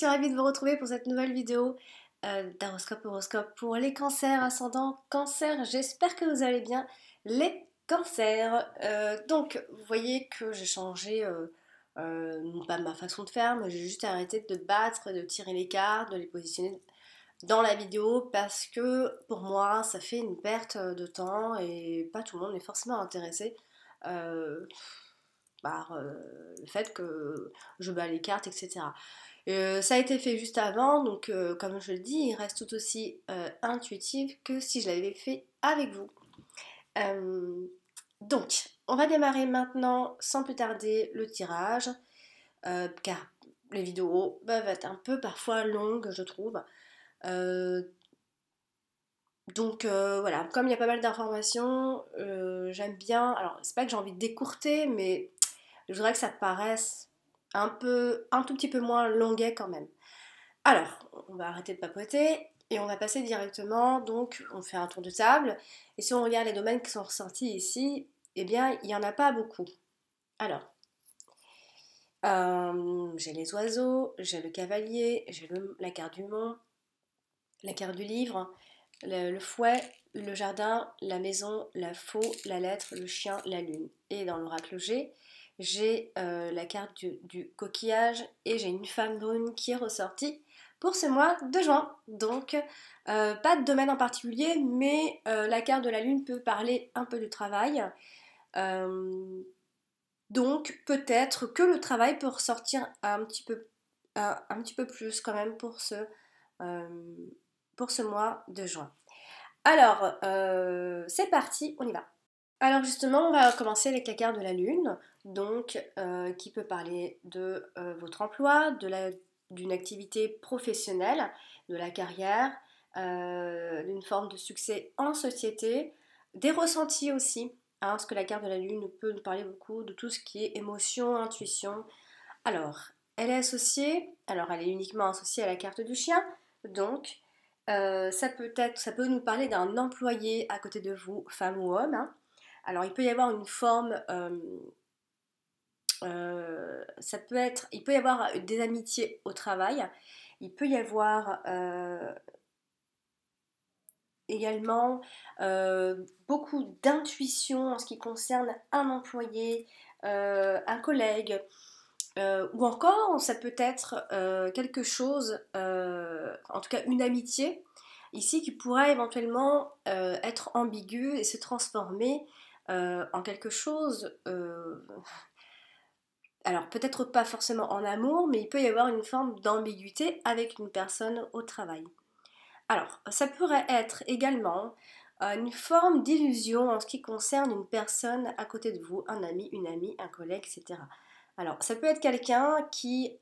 suis ravie de vous retrouver pour cette nouvelle vidéo d'horoscope horoscope pour les cancers, ascendant cancer. J'espère que vous allez bien les cancers. Donc vous voyez que j'ai changé non pas ma façon de faire, mais j'ai juste arrêté de battre, de tirer les cartes, de les positionner dans la vidéo parce que pour moi ça fait une perte de temps et pas tout le monde est forcément intéressé euh, par le fait que je bats les cartes, etc. Ça a été fait juste avant, donc comme je le dis, il reste tout aussi intuitif que si je l'avais fait avec vous. Euh, donc, on va démarrer maintenant sans plus tarder le tirage, car les vidéos peuvent être un peu parfois longues, je trouve. Euh, donc voilà, comme il y a pas mal d'informations, j'aime bien. Alors, c'est pas que j'ai envie de décourter, mais je voudrais que ça paraisse un tout petit peu moins longuet quand même. Alors, on va arrêter de papoter et on va passer directement, donc on fait un tour de table. Et si on regarde les domaines qui sont ressortis ici, eh bien, il n'y en a pas beaucoup. Alors, j'ai les oiseaux, j'ai le cavalier, j'ai la carte du monde, la carte du livre, le fouet, le jardin, la maison, la faux, la lettre, le chien, la lune. Et dans l'oracle G, j'ai la carte du coquillage et j'ai une femme brune qui est ressortie pour ce mois de juin. Donc, pas de domaine en particulier, mais la carte de la lune peut parler un peu du travail. Euh, donc, peut-être que le travail peut ressortir un petit peu plus quand même euh, pour ce mois de juin. Alors, c'est parti, on y va. Alors justement, on va commencer avec la carte de la Lune, donc qui peut parler de votre emploi, d'une activité professionnelle, de la carrière, d'une forme de succès en société, des ressentis aussi, hein, parce que la carte de la Lune peut nous parler beaucoup de tout ce qui est émotion, intuition. Alors, elle est uniquement associée à la carte du chien, donc ça peut nous parler d'un employé à côté de vous, femme ou homme, hein. Alors, il peut y avoir une forme, il peut y avoir des amitiés au travail, il peut y avoir également beaucoup d'intuition en ce qui concerne un employé, un collègue, ou encore ça peut être quelque chose, en tout cas une amitié, ici qui pourrait éventuellement être ambiguë et se transformer en quelque chose, alors peut-être pas forcément en amour, mais il peut y avoir une forme d'ambiguïté avec une personne au travail. Alors, ça pourrait être également une forme d'illusion en ce qui concerne une personne à côté de vous, un ami, une amie, un collègue, etc. Alors, ça peut être quelqu'un qui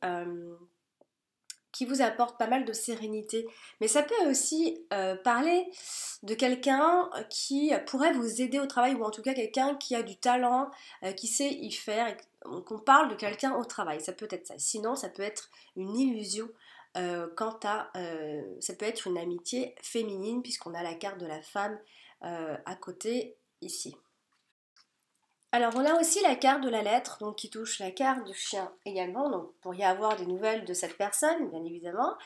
vous apporte pas mal de sérénité, mais ça peut aussi parler de quelqu'un qui pourrait vous aider au travail, ou en tout cas quelqu'un qui a du talent, qui sait y faire, et qu'on parle de quelqu'un au travail, ça peut être ça. Sinon, ça peut être une illusion ça peut être une amitié féminine, puisqu'on a la carte de la femme à côté ici. Alors on a aussi la carte de la lettre, donc qui touche la carte du chien également, donc pour y avoir des nouvelles de cette personne, bien évidemment.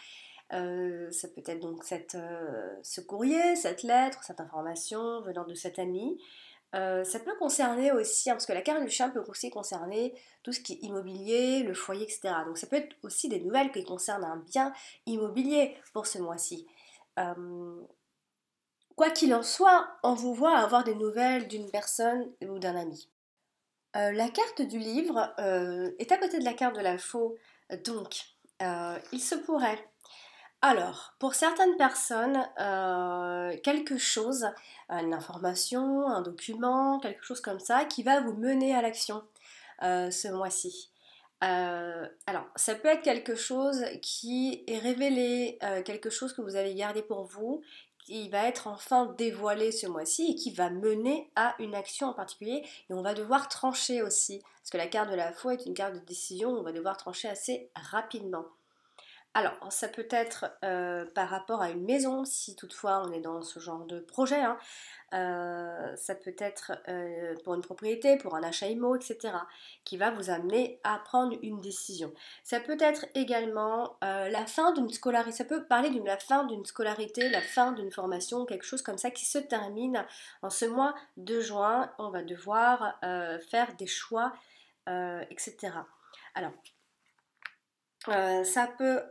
Ça peut être donc ce courrier, cette lettre, cette information venant de cet ami. Ça peut concerner aussi, hein, parce que la carte du chien peut aussi concerner tout ce qui est immobilier, le foyer, etc. Donc ça peut être aussi des nouvelles qui concernent un bien immobilier pour ce mois-ci. Euh, Quoi qu'il en soit, on vous voit avoir des nouvelles d'une personne ou d'un ami. La carte du livre est à côté de la carte de la faux, donc il se pourrait. Alors, pour certaines personnes, quelque chose, une information, un document, quelque chose comme ça, qui va vous mener à l'action ce mois-ci. Alors, ça peut être quelque chose qui est révélé, quelque chose que vous avez gardé pour vous, qui va être enfin dévoilé ce mois-ci et qui va mener à une action en particulier. Et on va devoir trancher aussi, parce que la carte de la foi est une carte de décision, on va devoir trancher assez rapidement. Alors, ça peut être par rapport à une maison, si toutefois on est dans ce genre de projet, hein. Ça peut être pour une propriété, pour un achat IMO, etc., qui va vous amener à prendre une décision. Ça peut être également la fin d'une scolarité, ça peut parler de la fin d'une scolarité, la fin d'une formation, quelque chose comme ça qui se termine en ce mois de juin. On va devoir faire des choix, etc. Alors, ça peut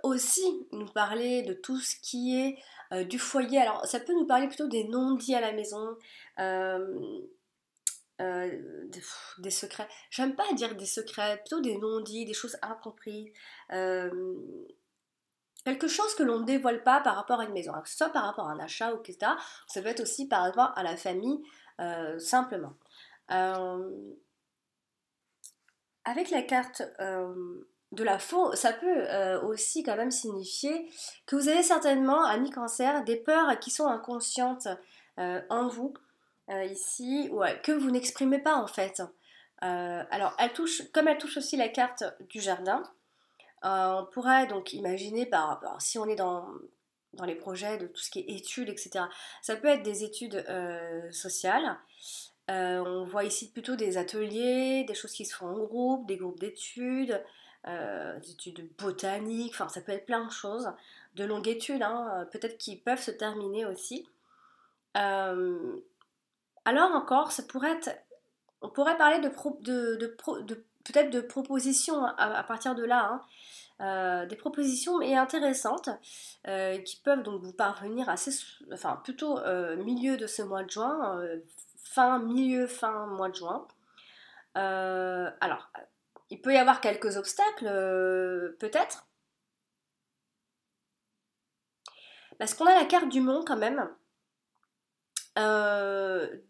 aussi nous parler de tout ce qui est du foyer. Alors, ça peut nous parler plutôt des non-dits à la maison, euh, des secrets. J'aime pas dire des secrets, plutôt des non-dits, des choses incomprises. euh, Quelque chose que l'on ne dévoile pas par rapport à une maison. Alors, que ce soit par rapport à un achat ou etc. Ça peut être aussi par rapport à la famille, simplement. Euh, Avec la carte de la faux, ça peut aussi quand même signifier que vous avez certainement, ami cancer, des peurs qui sont inconscientes en vous, ici, ouais, que vous n'exprimez pas en fait. Alors, elle touche, comme elle touche aussi la carte du jardin, on pourrait donc imaginer par rapport, si on est dans les projets de tout ce qui est études, etc., ça peut être des études sociales. On voit ici plutôt des ateliers, des choses qui se font en groupe, des groupes d'études, des études botaniques, enfin ça peut être plein de choses, de longues études, hein, peut-être qui peuvent se terminer aussi. Euh, alors encore, ça pourrait être, on pourrait parler peut-être de propositions à partir de là, hein, des propositions mais intéressantes qui peuvent donc vous parvenir assez, enfin plutôt milieu de ce mois de juin, fin mois de juin. Alors, il peut y avoir quelques obstacles, peut-être, parce qu'on a la carte du monde quand même.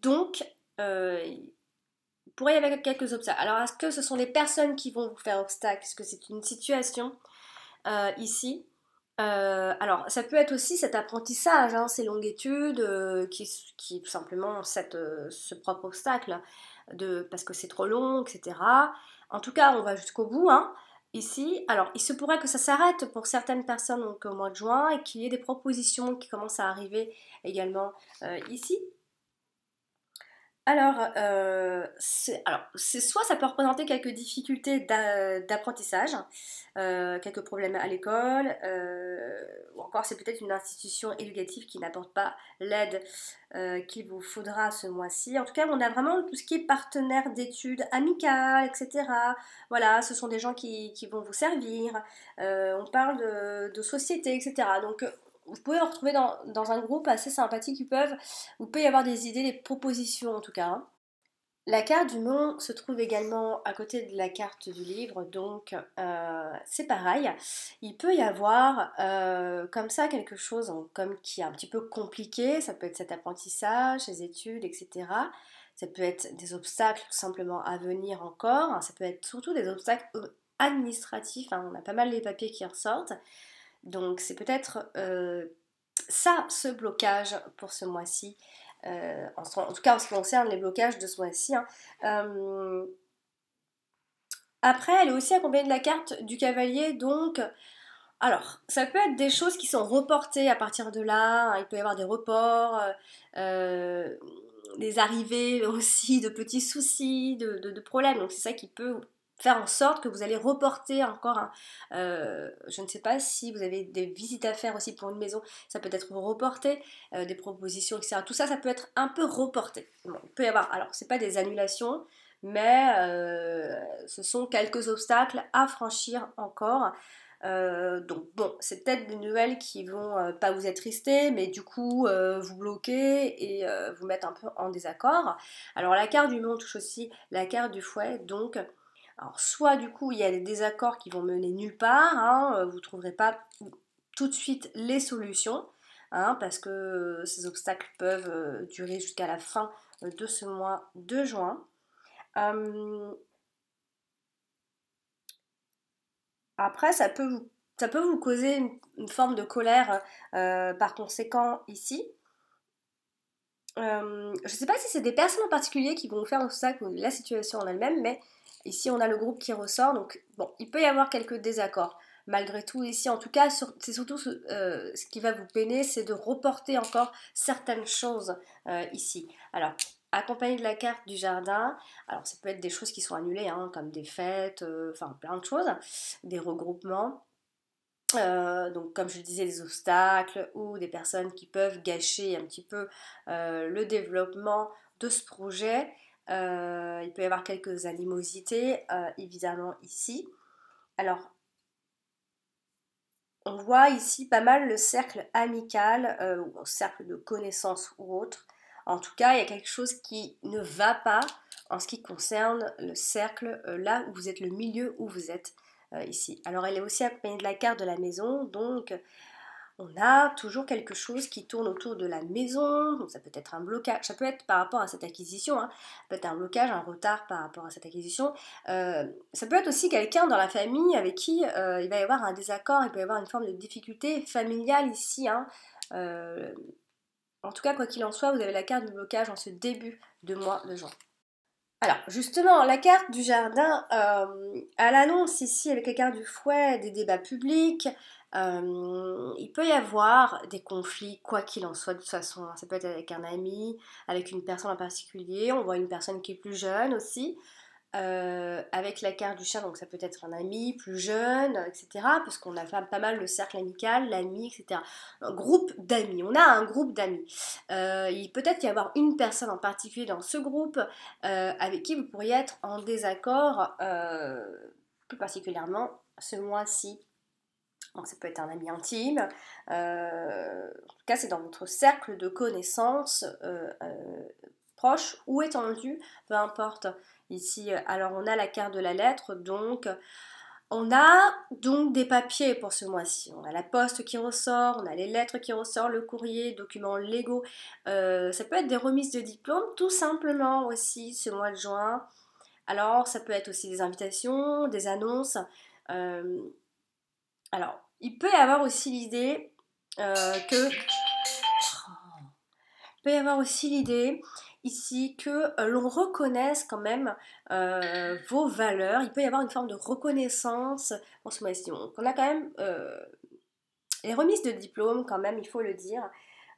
Donc, il pourrait y avoir quelques obstacles. Alors, est-ce que ce sont les personnes qui vont vous faire obstacle? Est-ce que c'est une situation ici? Alors, ça peut être aussi cet apprentissage, hein, ces longues études qui tout simplement ce propre obstacle parce que c'est trop long, etc. En tout cas, on va jusqu'au bout, hein, ici. Alors, il se pourrait que ça s'arrête pour certaines personnes donc, au mois de juin et qu'il y ait des propositions qui commencent à arriver également ici. C'est soit ça peut représenter quelques difficultés d'apprentissage, quelques problèmes à l'école, ou encore c'est peut-être une institution éducative qui n'apporte pas l'aide qu'il vous faudra ce mois-ci. En tout cas, on a vraiment tout ce qui est partenaire d'études amicales, etc. Voilà, ce sont des gens qui vont vous servir. On parle de société, etc. Donc, vous pouvez en retrouver dans un groupe assez sympathique vous peut y avoir des idées, des propositions en tout cas, hein. La carte du monde se trouve également à côté de la carte du livre, donc c'est pareil. Il peut y avoir comme ça quelque chose comme qui est un petit peu compliqué, ça peut être cet apprentissage, ces études, etc. Ça peut être des obstacles tout simplement à venir encore, hein. Ça peut être surtout des obstacles administratifs, hein. On a pas mal les papiers qui ressortent. Donc c'est peut-être ça, ce blocage pour ce mois-ci. En tout cas, en ce qui concerne les blocages de ce mois-ci, hein. Euh, Après, elle est aussi accompagnée de la carte du cavalier, donc alors, ça peut être des choses qui sont reportées à partir de là, hein. Il peut y avoir des reports, euh, des arrivées aussi de petits soucis, de problèmes. Donc c'est ça qui peut faire en sorte que vous allez reporter encore je ne sais pas si vous avez des visites à faire aussi pour une maison, ça peut être reporté, des propositions, etc. Tout ça, ça peut être un peu reporté. Bon, il peut y avoir, alors c'est pas des annulations, mais ce sont quelques obstacles à franchir encore. Donc bon, c'est peut-être des nouvelles qui vont pas vous attrister, mais du coup vous bloquer et vous mettre un peu en désaccord. Alors la carte du monde touche aussi la carte du fouet, donc alors soit du coup il y a des désaccords qui vont mener nulle part, hein, vous ne trouverez pas tout de suite les solutions, hein, parce que ces obstacles peuvent durer jusqu'à la fin de ce mois de juin. Euh, Après, ça peut vous causer une forme de colère par conséquent ici. Je ne sais pas si c'est des personnes en particulier qui vont vous faire obstacle la situation en elle-même, mais ici on a le groupe qui ressort, donc bon, il peut y avoir quelques désaccords. malgré tout ici. En tout cas, c'est surtout ce qui va vous peiner, c'est de reporter encore certaines choses ici. Alors, accompagné de la carte du jardin, alors ça peut être des choses qui sont annulées, hein, comme des fêtes, enfin plein de choses, des regroupements. Donc comme je disais, des obstacles ou des personnes qui peuvent gâcher un petit peu le développement de ce projet. Il peut y avoir quelques animosités, évidemment, ici. Alors, on voit ici pas mal le cercle amical, ou un cercle de connaissances ou autre. En tout cas, il y a quelque chose qui ne va pas en ce qui concerne le cercle, là où vous êtes, le milieu où vous êtes ici. Alors, elle est aussi accompagnée de la carte de la maison, donc on a toujours quelque chose qui tourne autour de la maison, donc ça peut être un blocage, ça peut être par rapport à cette acquisition, hein, ça peut être un blocage, un retard par rapport à cette acquisition, ça peut être aussi quelqu'un dans la famille avec qui il va y avoir un désaccord, il peut y avoir une forme de difficulté familiale ici, hein. En tout cas, quoi qu'il en soit, vous avez la carte du blocage en ce début de mois de juin. Alors, justement, la carte du jardin, elle annonce ici avec la carte du fouet des débats publics. Il peut y avoir des conflits, quoi qu'il en soit, de toute façon, hein. Ça peut être avec un ami, avec une personne en particulier. On voit une personne qui est plus jeune aussi. Avec la carte du chien, donc ça peut être un ami plus jeune, etc. Parce qu'on a pas mal le cercle amical, l'ami, etc. Un groupe d'amis, on a un groupe d'amis. Il peut être y avoir une personne en particulier dans ce groupe avec qui vous pourriez être en désaccord, plus particulièrement ce mois-ci. Donc ça peut être un ami intime, en tout cas c'est dans votre cercle de connaissances proche ou étendu, peu importe. Ici, alors on a la carte de la lettre, donc on a donc des papiers pour ce mois-ci. On a la poste qui ressort, on a les lettres qui ressortent, le courrier, documents légaux. Ça peut être des remises de diplômes, tout simplement aussi ce mois de juin. Alors ça peut être aussi des invitations, des annonces. Euh, alors, il peut y avoir aussi l'idée que... Il peut y avoir aussi l'idée ici que l'on reconnaisse quand même vos valeurs. Il peut y avoir une forme de reconnaissance en ce mois-ci. Donc, on a quand même les remises de diplômes quand même, il faut le dire.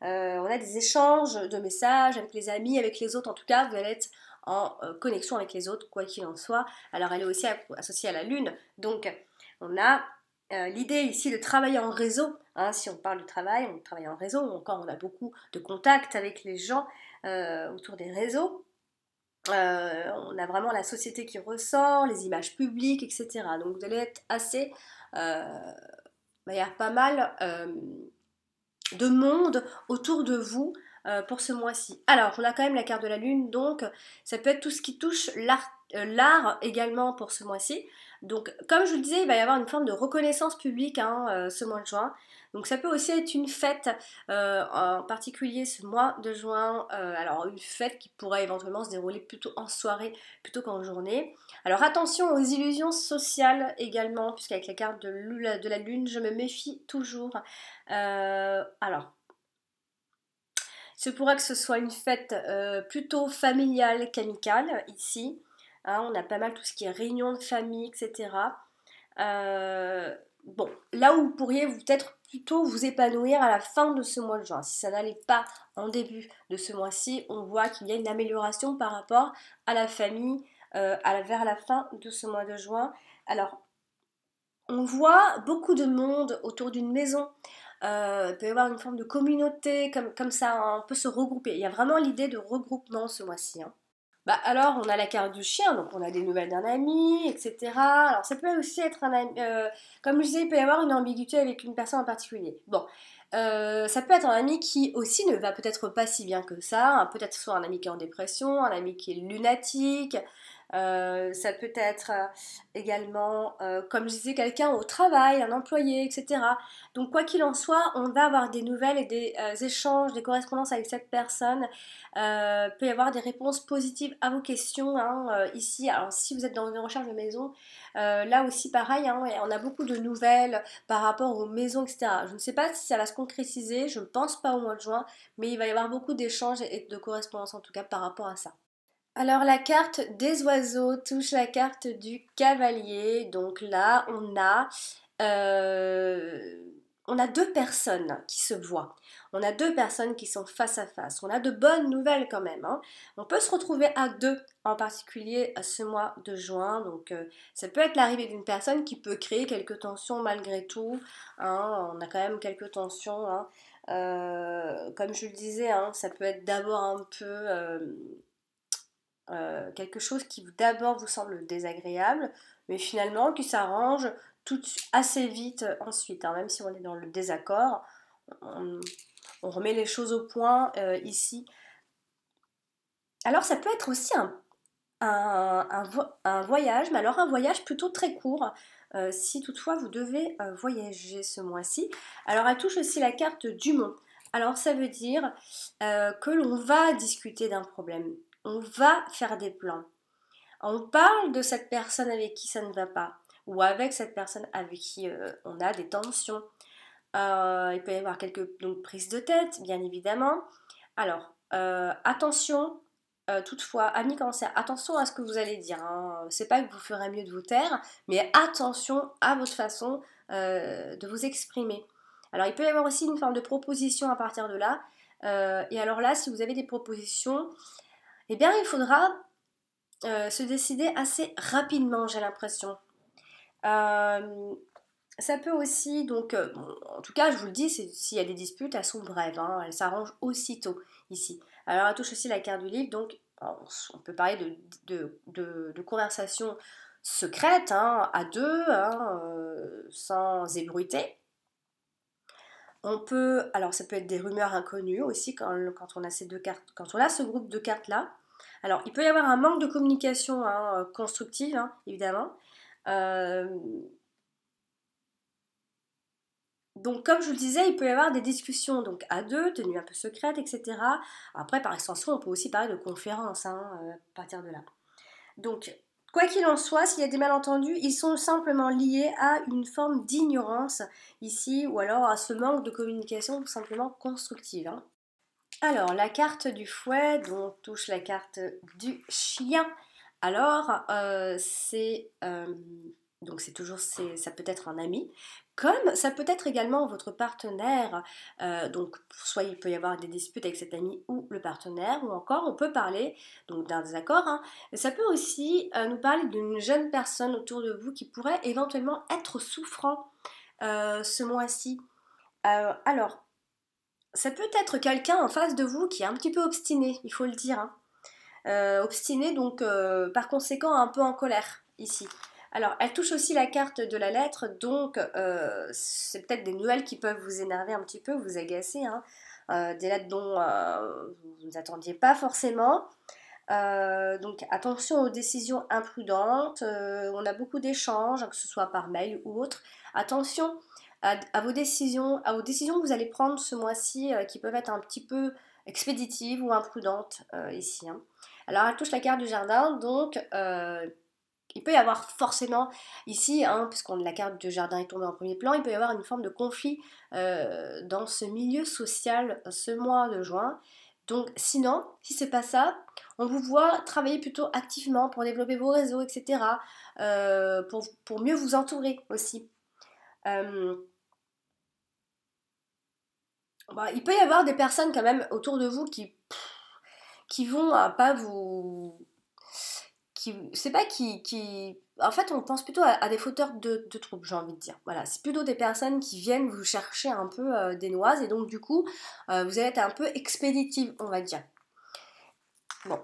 On a des échanges de messages avec les amis, avec les autres. En tout cas, vous allez être en connexion avec les autres, quoi qu'il en soit. Alors, elle est aussi associée à la lune. Donc, on a l'idée ici de travailler en réseau, hein, si on parle de travail, on travaille en réseau, encore on a beaucoup de contacts avec les gens autour des réseaux. On a vraiment la société qui ressort, les images publiques, etc. Donc vous allez être assez... il y a pas mal de monde autour de vous pour ce mois-ci. Alors, on a quand même la carte de la lune, donc ça peut être tout ce qui touche l'art également pour ce mois-ci. Donc, comme je vous le disais, il va y avoir une forme de reconnaissance publique hein, ce mois de juin. Donc, ça peut aussi être une fête, en particulier ce mois de juin. Alors, une fête qui pourrait éventuellement se dérouler plutôt en soirée plutôt qu'en journée. Alors, attention aux illusions sociales également, puisqu'avec la carte de la lune, je me méfie toujours. Alors, ce pourrait que ce soit une fête plutôt familiale qu'amicale ici. Hein, on a pas mal tout ce qui est réunion de famille, etc. Bon, là où vous pourriez peut-être plutôt vous épanouir à la fin de ce mois de juin. Si ça n'allait pas en début de ce mois-ci, on voit qu'il y a une amélioration par rapport à la famille vers la fin de ce mois de juin. Alors, on voit beaucoup de monde autour d'une maison. Il peut y avoir une forme de communauté, comme ça, hein, on peut se regrouper. Il y a vraiment l'idée de regroupement ce mois-ci, hein. Bah alors, on a la carte du chien, donc on a des nouvelles d'un ami, etc. Alors, ça peut aussi être un ami. Comme je disais, il peut y avoir une ambiguïté avec une personne en particulier. Bon, ça peut être un ami qui aussi ne va peut-être pas si bien que ça, hein. Peut-être soit un ami qui est en dépression, un ami qui est lunatique. Ça peut être également, comme je disais, quelqu'un au travail, un employé, etc. Donc quoi qu'il en soit, on va avoir des nouvelles et des échanges, des correspondances avec cette personne. Peut y avoir des réponses positives à vos questions hein, ici. Alors si vous êtes dans une recherche de maison, là aussi pareil, hein, on a beaucoup de nouvelles par rapport aux maisons, etc. Je ne sais pas si ça va se concrétiser, je ne pense pas au mois de juin, mais il va y avoir beaucoup d'échanges et de correspondances en tout cas par rapport à ça. Alors la carte des oiseaux touche la carte du cavalier. Donc là, on a on a deux personnes qui se voient. On a deux personnes qui sont face à face. On a de bonnes nouvelles quand même, hein. On peut se retrouver à deux, en particulier ce mois de juin. Donc ça peut être l'arrivée d'une personne qui peut créer quelques tensions malgré tout, hein. On a quand même quelques tensions, hein. Comme je le disais, hein, ça peut être d'abord un peu quelque chose qui d'abord vous semble désagréable, mais finalement qui s'arrange assez vite ensuite, hein. Même si on est dans le désaccord, on, on remet les choses au point ici. Alors ça peut être aussi un voyage, mais alors un voyage plutôt très court, si toutefois vous devez voyager ce mois-ci. Alors elle touche aussi la carte du mont. Alors ça veut dire que l'on va discuter d'un problème, on va faire des plans. On parle de cette personne avec qui ça ne va pas, ou avec cette personne avec qui on a des tensions. Il peut y avoir quelques prises de tête, bien évidemment. Alors, attention, toutefois, amis cancer, attention à ce que vous allez dire, hein. C'est pas que vous ferez mieux de vous taire, mais attention à votre façon de vous exprimer. Alors, il peut y avoir aussi une forme de proposition à partir de là. Et alors là, si vous avez des propositions, eh bien, il faudra se décider assez rapidement, j'ai l'impression. Ça peut aussi, donc, bon, en tout cas, je vous le dis, s'il y a des disputes, elles sont brèves, hein, elles s'arrangent aussitôt ici. Alors, elle touche aussi la carte du livre, donc on peut parler de conversations secrètes, hein, à deux, hein, sans ébruiter. On peut, alors ça peut être des rumeurs inconnues aussi quand on a ces deux cartes, quand on a ce groupe de cartes là. Alors, il peut y avoir un manque de communication, hein, constructive, hein, évidemment. Euh, donc, comme je vous le disais, il peut y avoir des discussions donc à deux, tenues un peu secrètes, etc. Après, par extension, on peut aussi parler de conférences, hein, à partir de là. Donc, quoi qu'il en soit, s'il y a des malentendus, ils sont simplement liés à une forme d'ignorance ici, ou alors à ce manque de communication tout simplement constructive, hein. Alors, la carte du fouet, donc touche la carte du chien. Alors, donc c'est toujours, ça peut être un ami, comme ça peut être également votre partenaire. Donc, soit il peut y avoir des disputes avec cet ami ou le partenaire, ou encore on peut parler donc d'un désaccord, hein. Ça peut aussi nous parler d'une jeune personne autour de vous qui pourrait éventuellement être souffrant ce mois-ci. Alors, ça peut être quelqu'un en face de vous qui est un petit peu obstiné, il faut le dire, hein. Obstiné, donc par conséquent un peu en colère ici. Alors, elle touche aussi la carte de la lettre, donc c'est peut-être des nouvelles qui peuvent vous énerver un petit peu, vous agacer, hein. Des lettres dont vous n'attendiez pas forcément. Donc attention aux décisions imprudentes, on a beaucoup d'échanges, que ce soit par mail ou autre. Attention à vos décisions que vous allez prendre ce mois-ci qui peuvent être un petit peu expéditives ou imprudentes ici, hein. Alors elle touche la carte du jardin, donc il peut y avoir forcément ici, hein, puisqu'on la carte du jardin est tombée en premier plan, il peut y avoir une forme de conflit dans ce milieu social ce mois de juin. Donc sinon, si c'est pas ça, on vous voit travailler plutôt activement pour développer vos réseaux, etc. Pour mieux vous entourer aussi. Euh, il peut y avoir des personnes quand même autour de vous qui vont pas vous... c'est pas qui... En fait, on pense plutôt à des fauteurs de troubles, j'ai envie de dire. Voilà, c'est plutôt des personnes qui viennent vous chercher un peu des noises et donc du coup, vous allez être un peu expéditive, on va dire. Bon.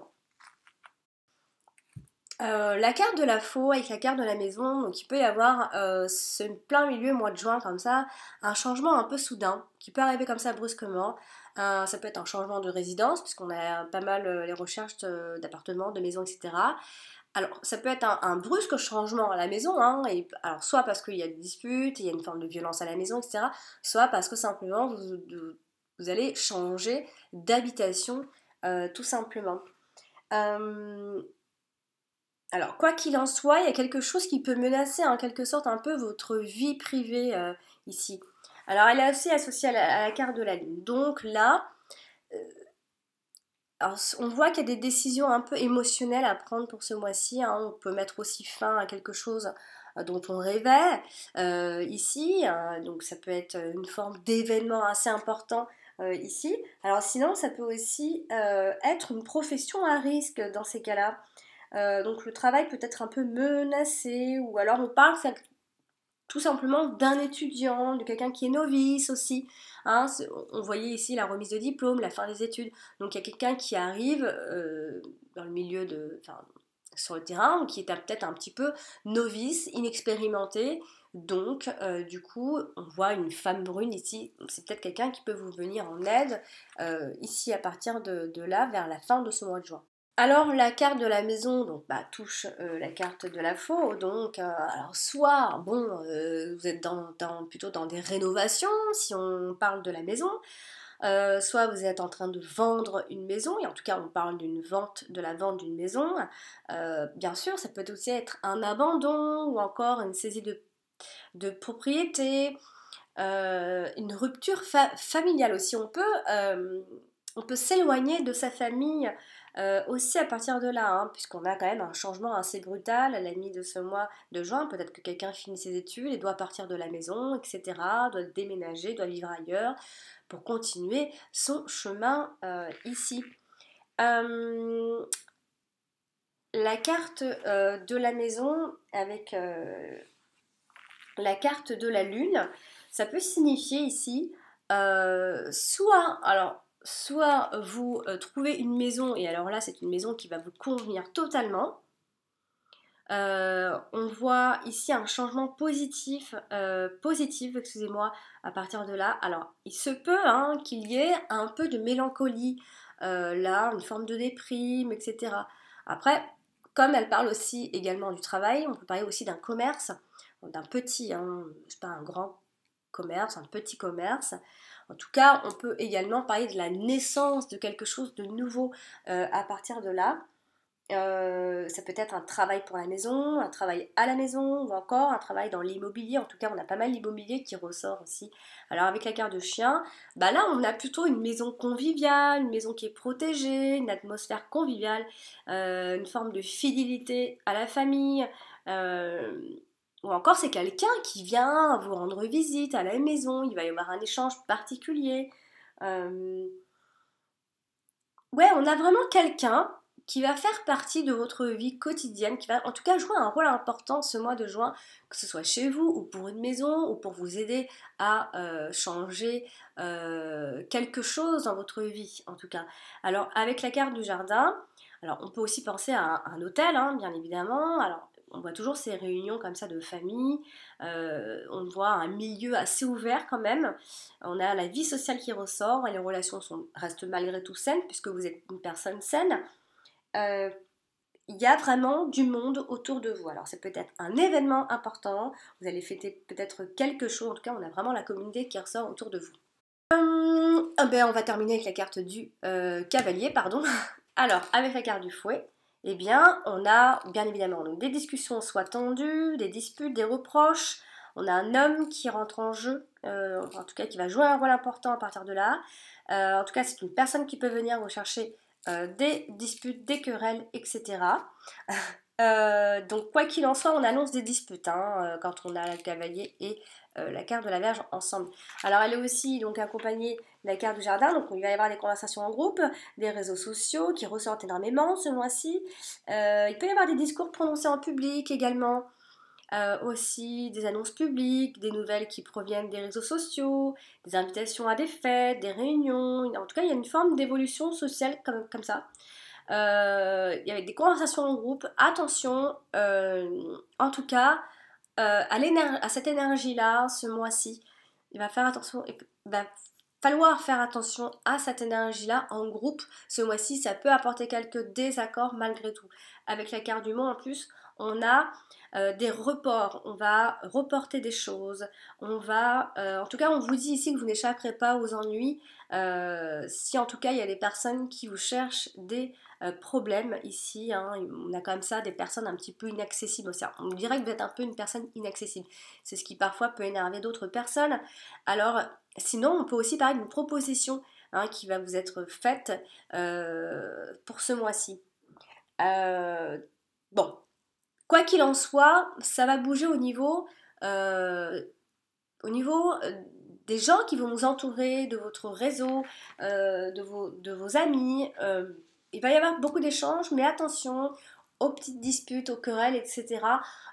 La carte de la faux avec la carte de la maison, donc il peut y avoir, c'est plein milieu mois de juin comme ça, un changement un peu soudain qui peut arriver comme ça brusquement. Ça peut être un changement de résidence puisqu'on a pas mal les recherches d'appartements, de maisons, etc. Alors ça peut être un brusque changement à la maison, hein, et, alors soit parce qu'il y a des disputes, il y a une forme de violence à la maison, etc. Soit parce que simplement vous allez changer d'habitation tout simplement. Euh, alors, quoi qu'il en soit, il y a quelque chose qui peut menacer en quelque sorte un peu votre vie privée ici. Alors, elle est aussi associée à la carte de la lune. Donc là, euh, alors, on voit qu'il y a des décisions un peu émotionnelles à prendre pour ce mois-ci, hein. On peut mettre aussi fin à quelque chose dont on rêvait ici. Donc ça peut être une forme d'événement assez important ici. Alors sinon, ça peut aussi être une profession à risque dans ces cas-là. Donc le travail peut être un peu menacé, ou alors on parle tout simplement d'un étudiant, de quelqu'un qui est novice aussi. Hein, on voyait ici la remise de diplôme, la fin des études. Donc il y a quelqu'un qui arrive dans le milieu enfin, sur le terrain, qui est peut-être un petit peu novice, inexpérimenté. Donc du coup, on voit une femme brune ici. C'est peut-être quelqu'un qui peut vous venir en aide ici à partir de là, vers la fin de ce mois de juin. Alors la carte de la maison donc, touche la carte de la faux, donc alors soit bon vous êtes plutôt dans des rénovations si on parle de la maison, soit vous êtes en train de vendre une maison, et en tout cas on parle de la vente d'une maison. Bien sûr ça peut aussi être un abandon ou encore une saisie de propriété, une rupture familiale aussi. On peut s'éloigner de sa famille aussi à partir de là, hein, puisqu'on a quand même un changement assez brutal à la mi de ce mois de juin. Peut-être que quelqu'un finit ses études et doit partir de la maison, etc., doit déménager, doit vivre ailleurs pour continuer son chemin ici. La carte de la maison avec la carte de la lune, ça peut signifier ici soit vous trouvez une maison, et alors là c'est une maison qui va vous convenir totalement. On voit ici un changement positif, excusez-moi, à partir de là. Alors il se peut hein, qu'il y ait un peu de mélancolie, là, une forme de déprime, etc. Après, comme elle parle aussi également du travail, on peut parler aussi d'un commerce, d'un petit, hein, c'est pas un grand commerce, un petit commerce. En tout cas, on peut également parler de la naissance de quelque chose de nouveau à partir de là. Ça peut être un travail pour la maison, un travail à la maison, ou encore un travail dans l'immobilier. En tout cas, on a pas mal d'immobilier qui ressort aussi. Alors avec la carte de chien, là on a plutôt une maison conviviale, une maison qui est protégée, une atmosphère conviviale, une forme de fidélité à la famille. Ou encore c'est quelqu'un qui vient vous rendre visite à la maison, il va y avoir un échange particulier. Euh, Ouais, on a vraiment quelqu'un qui va faire partie de votre vie quotidienne, qui va en tout cas jouer un rôle important ce mois de juin, que ce soit chez vous ou pour une maison ou pour vous aider à changer quelque chose dans votre vie en tout cas. Alors avec la carte du jardin, alors on peut aussi penser à un hôtel, hein, bien évidemment. Alors on voit toujours ces réunions comme ça de famille, on voit un milieu assez ouvert quand même, on a la vie sociale qui ressort et les relations restent malgré tout saines puisque vous êtes une personne saine. Euh, il y a vraiment du monde autour de vous. Alors c'est peut-être un événement important, vous allez fêter peut-être quelque chose, en tout cas on a vraiment la communauté qui ressort autour de vous. On va terminer avec la carte du cavalier, pardon. Alors avec la carte du fouet, eh bien on a bien évidemment donc, des discussions soit tendues, des disputes, des reproches. On a un homme qui rentre en jeu, en tout cas qui va jouer un rôle important à partir de là. En tout cas c'est une personne qui peut venir vous chercher des disputes, des querelles, etc. Donc quoi qu'il en soit, on annonce des disputes hein, quand on a le cavalier et la carte de la Vierge ensemble. Alors elle est aussi donc accompagnée de la carte du jardin, donc il va y avoir des conversations en groupe, des réseaux sociaux qui ressortent énormément ce mois-ci. Il peut y avoir des discours prononcés en public également. Aussi des annonces publiques, des nouvelles qui proviennent des réseaux sociaux, des invitations à des fêtes, des réunions. En tout cas, il y a une forme d'évolution sociale comme ça. Il y avait des conversations en groupe. Attention, en tout cas, à cette énergie-là, ce mois-ci, il va faire attention. Il va falloir faire attention à cette énergie-là en groupe. Ce mois-ci, ça peut apporter quelques désaccords malgré tout. Avec la carte du monde en plus, on a des reports, on va reporter des choses, en tout cas on vous dit ici que vous n'échapperez pas aux ennuis, si en tout cas il y a des personnes qui vous cherchent des problèmes ici, hein, on a comme ça des personnes un petit peu inaccessibles aussi. On dirait que vous êtes un peu une personne inaccessible, c'est ce qui parfois peut énerver d'autres personnes. Alors sinon on peut aussi parler d'une proposition hein, qui va vous être faite pour ce mois-ci. Bon, Quoi qu'il en soit, ça va bouger euh, au niveau des gens qui vont vous entourer, de votre réseau, de vos amis. Il va y avoir beaucoup d'échanges, mais attention aux petites disputes, aux querelles, etc.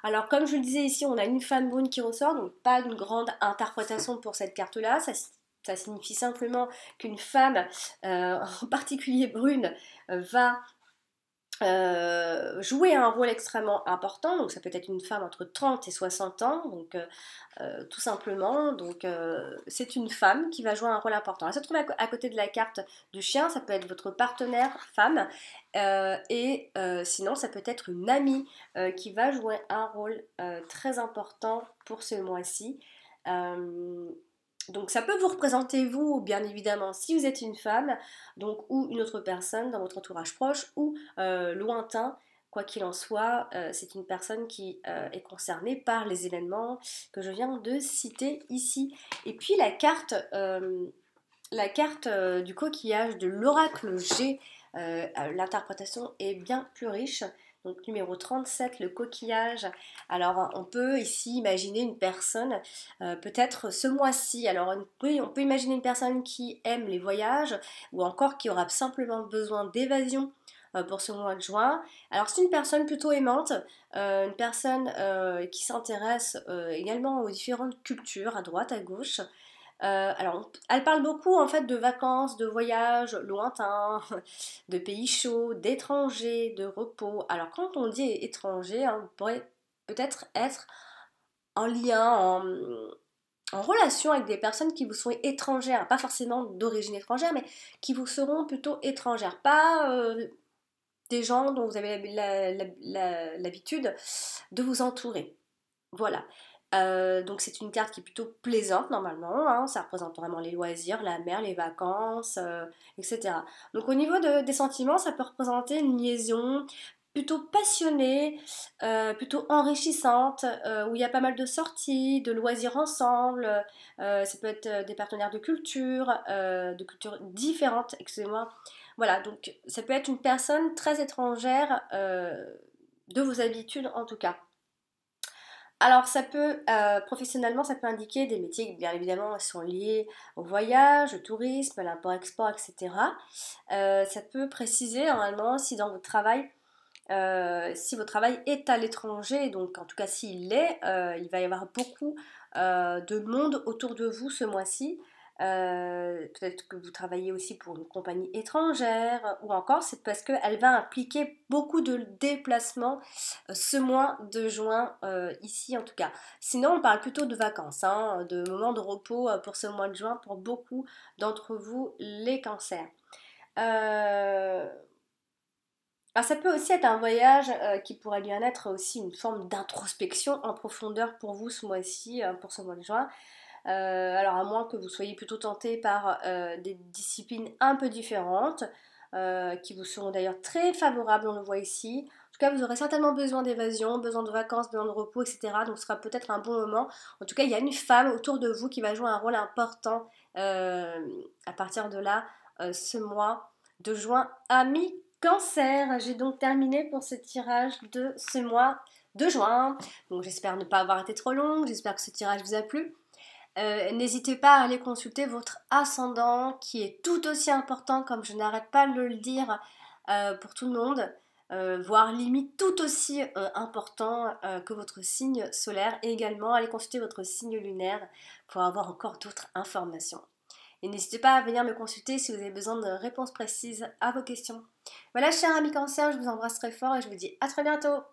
Alors, comme je le disais ici, on a une femme brune qui ressort, donc pas une grande interprétation pour cette carte-là. Ça signifie simplement qu'une femme, en particulier brune, va jouer un rôle extrêmement important, donc ça peut être une femme entre 30 et 60 ans, donc tout simplement, donc c'est une femme qui va jouer un rôle important. Elle se trouve à côté de la carte du chien, ça peut être votre partenaire femme, sinon ça peut être une amie qui va jouer un rôle très important pour ce mois-ci. Euh, donc ça peut vous représenter vous, bien évidemment, si vous êtes une femme, donc ou une autre personne dans votre entourage proche ou lointain. Quoi qu'il en soit, c'est une personne qui est concernée par les événements que je viens de citer ici. Et puis la carte du coquillage de l'oracle G, l'interprétation est bien plus riche. Donc numéro 37, le coquillage. Alors on peut ici imaginer une personne, peut-être ce mois-ci. Alors on peut imaginer une personne qui aime les voyages ou encore qui aura simplement besoin d'évasion pour ce mois de juin. Alors c'est une personne plutôt aimante, une personne qui s'intéresse également aux différentes cultures à droite, à gauche. Alors, elle parle beaucoup en fait de vacances, de voyages lointains, de pays chauds, d'étrangers, de repos. Alors, quand on dit étranger, hein, on pourrait peut-être être en lien, en relation avec des personnes qui vous sont étrangères, pas forcément d'origine étrangère, mais qui vous seront plutôt étrangères, pas des gens dont vous avez l'habitude de vous entourer. Voilà. Donc c'est une carte qui est plutôt plaisante normalement, hein. Ça représente vraiment les loisirs, la mer, les vacances, etc. Donc au niveau des sentiments, ça peut représenter une liaison plutôt passionnée, plutôt enrichissante, où il y a pas mal de sorties, de loisirs ensemble. Ça peut être des partenaires de cultures différentes, excusez-moi. Voilà, donc ça peut être une personne très étrangère de vos habitudes en tout cas. Alors, professionnellement, ça peut indiquer des métiers qui, bien évidemment, sont liés au voyage, au tourisme, à l'import-export, etc. Ça peut préciser, normalement, si dans votre travail, si votre travail est à l'étranger, donc en tout cas s'il l'est, il va y avoir beaucoup de monde autour de vous ce mois-ci. Peut-être que vous travaillez aussi pour une compagnie étrangère, ou encore c'est parce qu'elle va impliquer beaucoup de déplacements ce mois de juin, ici en tout cas. Sinon, on parle plutôt de vacances, hein, de moments de repos pour ce mois de juin pour beaucoup d'entre vous, les cancers. Euh, alors ça peut aussi être un voyage qui pourrait bien être aussi une forme d'introspection en profondeur pour vous ce mois-ci, pour ce mois de juin. Alors à moins que vous soyez plutôt tenté par des disciplines un peu différentes, qui vous seront d'ailleurs très favorables, on le voit ici. En tout cas, vous aurez certainement besoin d'évasion, besoin de vacances, besoin de repos, etc. Donc ce sera peut-être un bon moment. En tout cas, il y a une femme autour de vous qui va jouer un rôle important à partir de là, ce mois de juin à mi-cancer. J'ai donc terminé pour ce tirage de ce mois de juin. Donc j'espère ne pas avoir été trop longue, j'espère que ce tirage vous a plu. N'hésitez pas à aller consulter votre ascendant qui est tout aussi important comme je n'arrête pas de le dire pour tout le monde, voire limite tout aussi important que votre signe solaire et également aller consulter votre signe lunaire pour avoir encore d'autres informations. Et n'hésitez pas à venir me consulter si vous avez besoin de réponses précises à vos questions. Voilà, chers amis cancer, je vous embrasse très fort et je vous dis à très bientôt.